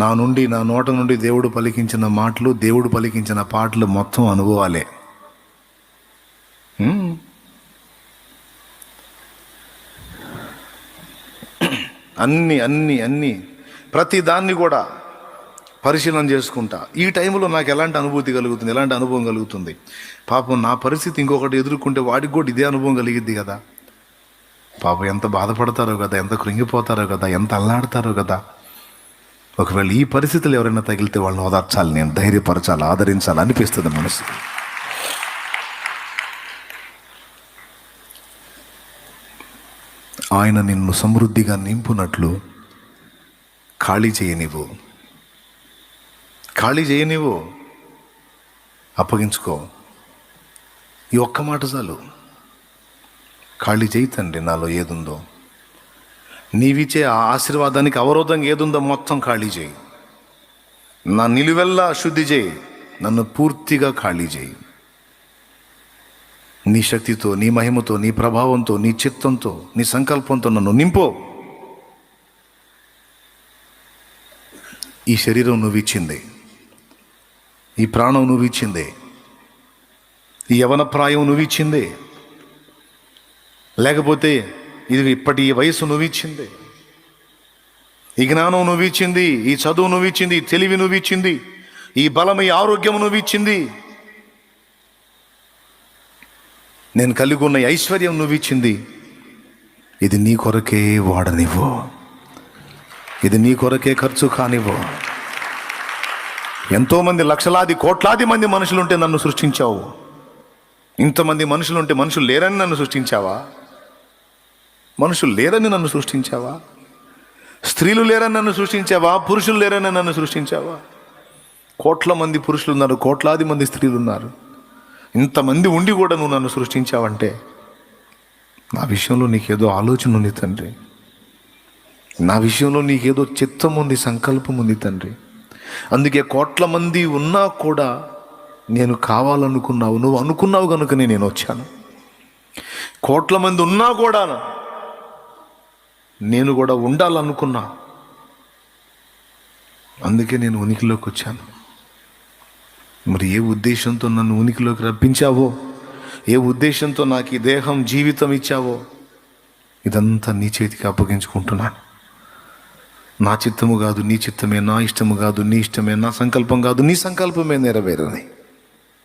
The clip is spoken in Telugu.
నా నోట నుండి దేవుడు పలికించిన మాటలు, దేవుడు పలికించిన పాటలు మొత్తం అనుభవాలే. అన్ని ప్రతి దాన్ని కూడా పరిశీలన చేసుకుంటా. ఈ టైంలో నాకు ఎలాంటి అనుభూతి కలుగుతుంది, ఎలాంటి అనుభవం కలుగుతుంది. పాపం నా పరిస్థితి ఇంకొకటి ఎదుర్కొంటే వాడికి కూడా ఇదే అనుభవం కలిగిద్ది కదా. పాపం ఎంత బాధపడతారో కదా, ఎంత కృంగిపోతారో కదా, ఎంత అల్లాడతారో కదా. ఒకవేళ ఈ పరిస్థితులు ఎవరైనా తగిలితే వాళ్ళని ఓదార్చాలి, నేను ధైర్యపరచాలి, ఆదరించాలి అనిపిస్తుంది మనసు. ఆయన నిన్ను సమృద్ధిగా నింపునట్లు ఖాళీ చేయనివ్వు, అప్పగించుకో. ఈ ఒక్క మాట చాలు. ఖాళీ చేయి తండ్రి, నాలో ఏదుందో, నీవిచ్చే ఆ ఆశీర్వాదానికి అవరోధంగా ఏదుందో మొత్తం ఖాళీ చేయి. నా నిలువెల్లా శుద్ధి చేయి, నన్ను పూర్తిగా ఖాళీ చేయి. నీ శక్తితో, నీ మహిమతో, నీ ప్రభావంతో, నీ చిత్తంతో, నీ సంకల్పంతో నన్ను నింపో. ఈ శరీరం నువ్వు ఇచ్చిందే, ఈ ప్రాణం నువ్వు ఇచ్చిందే, ఈ యవన ప్రాయం నువ్వు ఇచ్చిందే, లేకపోతే ఇది ఇప్పటి ఈ వయసు నువ్వు ఇచ్చిందే. ఈ జ్ఞానం నువ్వు ఇచ్చింది, ఈ చదువు నువ్వు ఇచ్చింది, ఈ తెలివి నువ్వు ఇచ్చింది, ఈ బలం, ఈ ఆరోగ్యం నువ్వు ఇచ్చింది, నేను కలిగి ఉన్న ఐశ్వర్యం నువ్వు ఇచ్చింది. ఇది నీ కొరకే వాడనివ్వు, ఇది నీ కొరకే ఖర్చు కానివ్వు. ఎంతోమంది లక్షలాది కోట్లాది మంది మనుషులుంటే నన్ను సృష్టించావు. ఇంతమంది మనుషులుంటే మనుషులు లేరని నన్ను సృష్టించావా? మనుషులు లేరని నన్ను సృష్టించావా? స్త్రీలు లేరని నన్ను సృష్టించావా? పురుషులు లేరని నన్ను సృష్టించావా? కోట్ల మంది పురుషులు ఉన్నారు, కోట్లాది మంది స్త్రీలు ఉన్నారు. ఇంతమంది ఉండి కూడా నువ్వు నన్ను సృష్టించావంటే నా విషయంలో నీకేదో ఆలోచన ఉంది తండ్రి, నా విషయంలో నీకేదో చిత్తం ఉంది, సంకల్పం ఉంది తండ్రి. అందుకే కోట్ల మంది ఉన్నా కూడా నేను కావాలనుకున్నావు, నువ్వు అనుకున్నావు కనుకనే నేను వచ్చాను. కోట్ల మంది ఉన్నా కూడా నేను కూడా ఉండాలనుకున్నా, అందుకే నేను ఉనికిలోకి వచ్చాను. మరి ఏ ఉద్దేశంతో నన్ను ఉనికిలోకి రప్పించావో, ఏ ఉద్దేశంతో నాకు ఈ దేహం, జీవితం ఇచ్చావో, ఇదంతా నీ చేతికి అప్పగించుకుంటున్నాను. నా చిత్తము కాదు నీ చిత్తమే, నా ఇష్టము కాదు నీ ఇష్టమే, నా సంకల్పం కాదు నీ సంకల్పమే నెరవేరని